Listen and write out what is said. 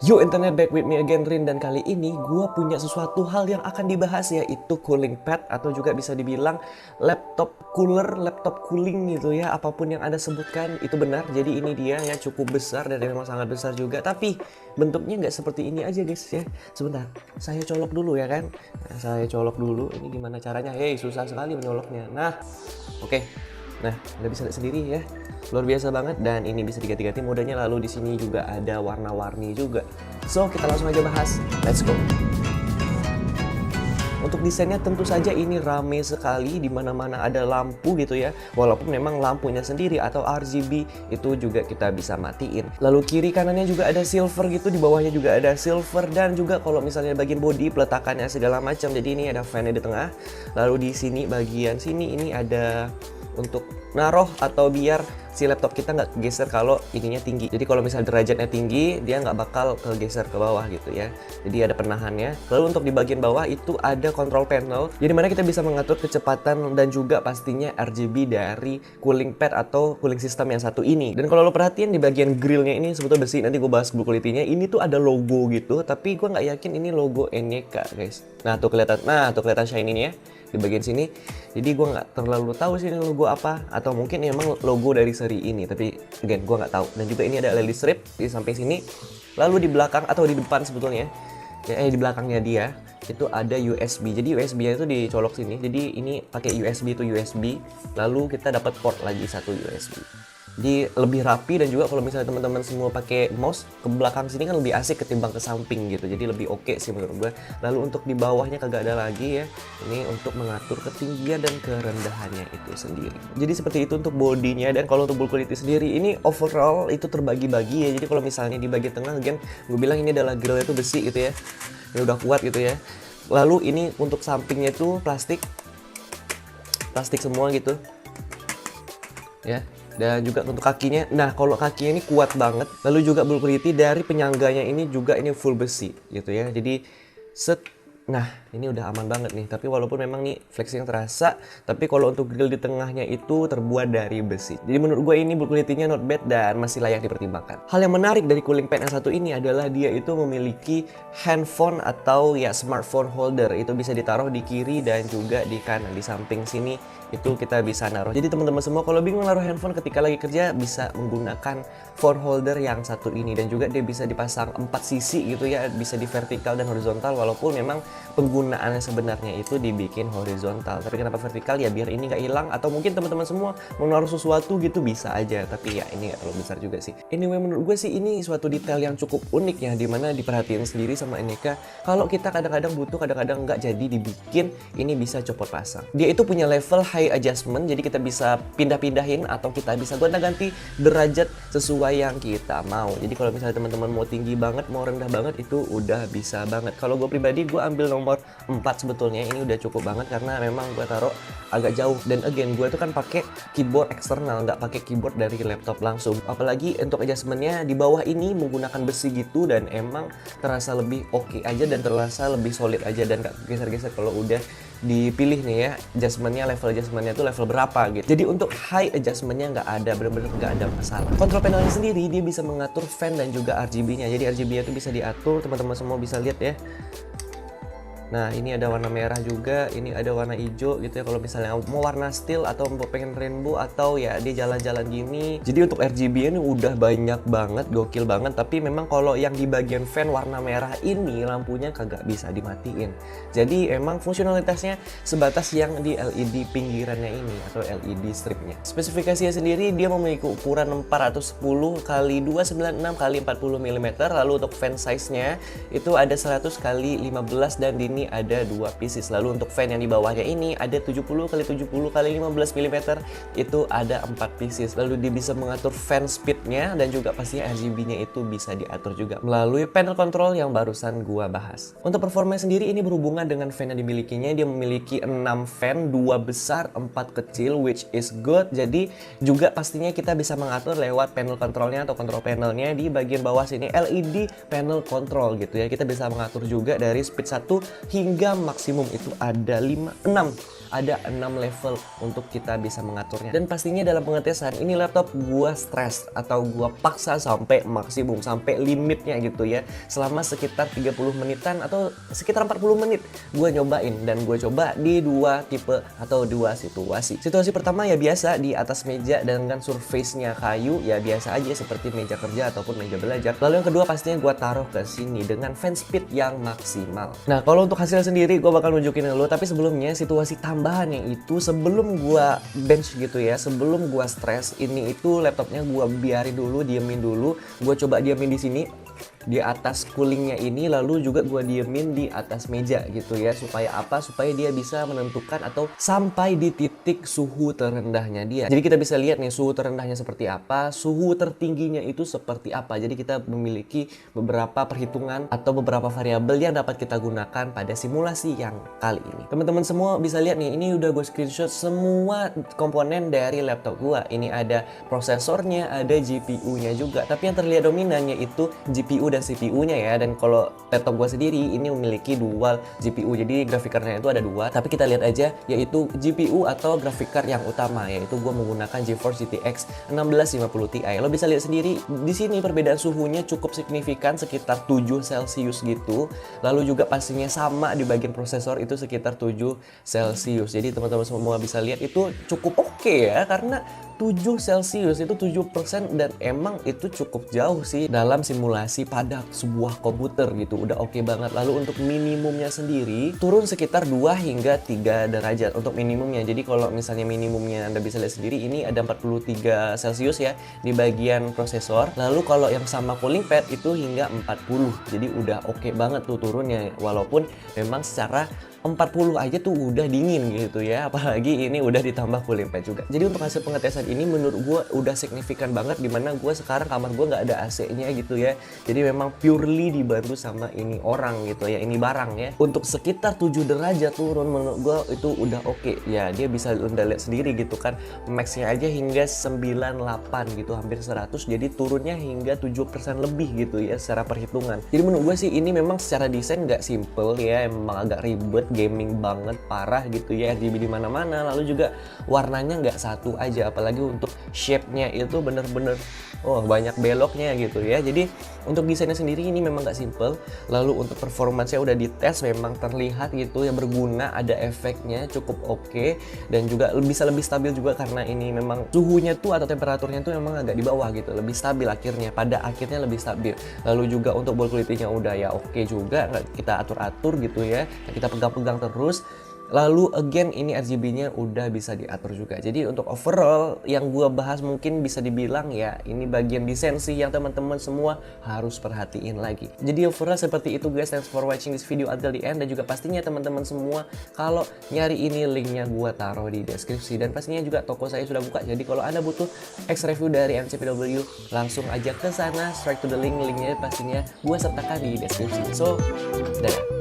Yo internet, back with me again Rin, dan kali ini gue punya sesuatu hal yang akan dibahas, yaitu cooling pad atau juga bisa dibilang laptop cooler, laptop cooling gitu ya, apapun yang Anda sebutkan itu benar. Jadi ini dia ya, cukup besar dan memang sangat besar juga, tapi bentuknya nggak seperti ini aja guys ya. Sebentar, saya colok dulu ya kan. Nah, saya colok dulu, ini gimana caranya? Hey, susah sekali menyoloknya. Nah, oke. Nah, Anda bisa lihat sendiri ya. Luar biasa banget, dan ini bisa diganti-ganti modenya, lalu di sini juga ada warna-warni juga. So, kita langsung aja bahas. Let's go. Untuk desainnya tentu saja ini rame sekali, di mana-mana ada lampu gitu ya. Walaupun memang lampunya sendiri atau RGB itu juga kita bisa matiin. Lalu kiri kanannya juga ada silver gitu, di bawahnya juga ada silver, dan juga kalau misalnya bagian body peletakannya segala macam. Jadi ini ada fan di tengah. Lalu di sini bagian sini ini ada untuk naruh atau biar si laptop kita nggak kegeser kalau ininya tinggi. Jadi kalau misalnya derajatnya tinggi, dia nggak bakal kegeser ke bawah gitu ya. Jadi ada penahannya. Lalu untuk di bagian bawah itu ada control panel, jadi mana kita bisa mengatur kecepatan dan juga pastinya RGB dari cooling pad atau cooling system yang satu ini. Dan kalau lo perhatiin di bagian grillnya ini sebetulnya besi, nanti gue bahas build quality-nya. Ini tuh ada logo gitu, tapi gue nggak yakin ini logo NYK guys. Nah tuh kelihatan shiny-nya di bagian sini. Jadi gue nggak terlalu tahu sih ini logo apa, atau mungkin emang logo dari seri ini, tapi again gue nggak tahu. Dan juga ini ada LED strip di samping sini. Lalu di belakang atau di depan sebetulnya ya, di belakangnya dia itu ada USB. Jadi USB-nya itu dicolok sini. Jadi ini pakai USB to USB. Lalu kita dapat port lagi satu USB. Jadi lebih rapi, dan juga kalau misalnya teman-teman semua pakai mouse ke belakang sini kan lebih asik ketimbang ke samping gitu. Jadi lebih oke sih menurut gue. Lalu untuk di bawahnya kagak ada lagi ya. Ini untuk mengatur ketinggian dan kerendahannya itu sendiri. Jadi seperti itu untuk bodinya. Dan kalau untuk build quality sendiri, ini overall itu terbagi-bagi ya. Jadi kalau misalnya di bagian tengah, again gue bilang ini adalah grillnya itu besi gitu ya. Ini udah kuat gitu ya. Lalu ini untuk sampingnya itu plastik semua gitu ya. Dan juga untuk kakinya, nah kalau kakinya ini kuat banget. Lalu juga build quality dari penyangganya ini juga ini full besi gitu ya. Jadi nah ini udah aman banget nih. Tapi walaupun memang nih flexing terasa, tapi kalau untuk grill di tengahnya itu terbuat dari besi. Jadi menurut gue ini build quality-nya not bad dan masih layak dipertimbangkan. Hal yang menarik dari cooling pad yang satu ini adalah dia itu memiliki handphone atau ya smartphone holder. Itu bisa ditaruh di kiri dan juga di kanan. Di samping sini itu kita bisa naruh. Jadi teman-teman semua kalau bingung naruh handphone ketika lagi kerja, bisa menggunakan phone holder yang satu ini. Dan juga dia bisa dipasang 4 sisi gitu ya, bisa di vertikal dan horizontal, walaupun memang penggunaannya sebenarnya itu dibikin horizontal. Tapi kenapa vertikal ya biar ini nggak hilang, atau mungkin teman-teman semua mau naruh sesuatu gitu bisa aja. Tapi ya ini nggak terlalu besar juga sih. Anyway, menurut gue sih ini suatu detail yang cukup unik ya, dimana diperhatiin sendiri sama NYK. Kalau kita kadang-kadang butuh, kadang-kadang nggak jadi dibikin, ini bisa copot pasang. Dia itu punya level high adjustment, jadi kita bisa pindah-pindahin atau kita bisa gonta-ganti derajat sesuai yang kita mau. Jadi kalau misalnya teman-teman mau tinggi banget, mau rendah banget, itu udah bisa banget. Kalau gue pribadi, gue ambil nomor 4 sebetulnya. Ini udah cukup banget karena memang gue taruh agak jauh. Dan again, gue tuh kan pakai keyboard eksternal, nggak pakai keyboard dari laptop langsung. Apalagi untuk adjustmentnya di bawah ini menggunakan besi gitu, dan emang terasa lebih oke aja dan terasa lebih solid aja, dan nggak geser-geser kalau udah dipilih nih ya adjustmentnya, level adjustmentnya itu level berapa gitu. Jadi untuk high adjustmentnya nggak ada, bener-bener nggak ada masalah. Kontrol panelnya sendiri dia bisa mengatur fan dan juga RGB-nya. Jadi RGB-nya itu bisa diatur, teman-teman semua bisa lihat ya. Nah ini ada warna merah juga, ini ada warna hijau gitu ya. Kalau misalnya mau warna steel atau mau pengen rainbow atau ya dia jalan-jalan gini. Jadi untuk RGB ini udah banyak banget, gokil banget. Tapi memang kalau yang di bagian fan warna merah ini lampunya kagak bisa dimatiin. Jadi emang fungsionalitasnya sebatas yang di LED pinggirannya ini atau LED stripnya. Spesifikasinya sendiri dia memiliki ukuran 410 x 296 x 40 mm. Lalu untuk fan size-nya itu ada 100 x 15, dan ini ada 2 pieces. Lalu untuk fan yang di bawahnya ini ada 70 x 70 x 15 mm, itu ada 4 pieces. Lalu dia bisa mengatur fan speednya, dan juga pastinya RGB-nya itu bisa diatur juga melalui panel control yang barusan gua bahas. Untuk performa sendiri ini berhubungan dengan fan yang dimilikinya. Dia memiliki 6 fan, 2 besar, 4 kecil, which is good. Jadi juga pastinya kita bisa mengatur lewat panel controlnya atau control panelnya. Di bagian bawah sini LED panel control gitu ya. Kita bisa mengatur juga dari speed 1 hingga maksimum itu ada 6 level untuk kita bisa mengaturnya. Dan pastinya dalam pengetesan ini laptop gua stres atau gua paksa sampai maksimum, sampai limitnya gitu ya. Selama sekitar 30 menitan atau sekitar 40 menit gua nyobain, dan gua coba di 2 tipe atau 2 situasi. Situasi pertama ya biasa di atas meja dengan surface-nya kayu, ya biasa aja seperti meja kerja ataupun meja belajar. Lalu yang kedua pastinya gua taruh ke sini dengan fan speed yang maksimal. Nah, kalau untuk hasil sendiri gua bakal nunjukin dulu, tapi sebelumnya situasi tambahannya itu sebelum gua bench gitu ya, sebelum gua stres, ini itu laptopnya gua biarin dulu, diemin dulu, gua coba diemin di sini di atas coolingnya ini, lalu juga gua diemin di atas meja gitu ya, supaya apa? Supaya dia bisa menentukan atau sampai di titik suhu terendahnya dia. Jadi kita bisa lihat nih suhu terendahnya seperti apa, suhu tertingginya itu seperti apa. Jadi kita memiliki beberapa perhitungan atau beberapa variabel yang dapat kita gunakan pada simulasi yang kali ini. Teman-teman semua bisa lihat nih, ini udah gue screenshot semua komponen dari laptop gua. Ini ada prosesornya, ada GPU-nya juga. Tapi yang terlihat dominannya itu GPU dan CPU-nya ya. Dan kalau laptop gua sendiri ini memiliki dual GPU, jadi graphic card-nya itu ada 2. Tapi kita lihat aja yaitu GPU atau graphic card yang utama, yaitu gua menggunakan GeForce GTX 1650 Ti. Lo bisa lihat sendiri di sini perbedaan suhunya cukup signifikan, sekitar 7 Celcius gitu. Lalu juga pastinya sama di bagian prosesor itu sekitar 7 Celcius. Jadi teman-teman semua bisa lihat itu cukup oke ya, karena 7 Celcius itu 7%, dan emang itu cukup jauh sih dalam simulasi pada sebuah komputer gitu. Udah oke banget. Lalu untuk minimumnya sendiri turun sekitar 2 hingga 3 derajat untuk minimumnya. Jadi kalau misalnya minimumnya Anda bisa lihat sendiri, ini ada 43 Celcius ya di bagian prosesor. Lalu kalau yang sama cooling pad itu hingga 40. Jadi udah oke banget tuh turunnya, walaupun memang secara 40 aja tuh udah dingin gitu ya, apalagi ini udah ditambah cooling pad juga. Jadi untuk hasil pengetesan ini menurut gue udah signifikan banget, dimana gue sekarang kamar gue nggak ada AC-nya gitu ya. Jadi memang purely dibantu sama ini orang gitu ya, ini barang ya. Untuk sekitar 7 derajat turun menurut gue itu udah oke. Ya dia bisa Anda lihat sendiri gitu kan, max-nya aja hingga 98 gitu, hampir 100. Jadi turunnya hingga 7% lebih gitu ya secara perhitungan. Jadi menurut gue sih ini memang secara desain nggak simple ya, emang agak ribet, gaming banget parah gitu ya, RGB di mana-mana. Lalu juga warnanya nggak satu aja, apalagi untuk shape-nya itu bener-bener banyak beloknya gitu ya. Jadi untuk desainnya sendiri ini memang nggak simple. Lalu untuk performance-nya udah dites, memang terlihat gitu ya, berguna, ada efeknya cukup oke, dan juga bisa lebih stabil juga karena ini memang suhunya tuh atau temperaturnya tuh memang agak di bawah gitu, lebih stabil akhirnya, pada akhirnya lebih stabil. Lalu juga untuk build quality-nya udah ya oke juga, nggak kita atur-atur gitu ya, kita pegang terus. Lalu again ini RGB-nya udah bisa diatur juga. Jadi untuk overall yang gua bahas mungkin bisa dibilang ya ini bagian desain sih yang teman-teman semua harus perhatiin lagi. Jadi overall seperti itu guys. Thanks for watching this video until the end. Dan juga pastinya teman-teman semua kalau nyari ini linknya gua taruh di deskripsi. Dan pastinya juga toko saya sudah buka. Jadi kalau Anda butuh X review dari MCPW langsung aja ke sana, strike to the link. Linknya pastinya gua sertakan di deskripsi. So, dadah.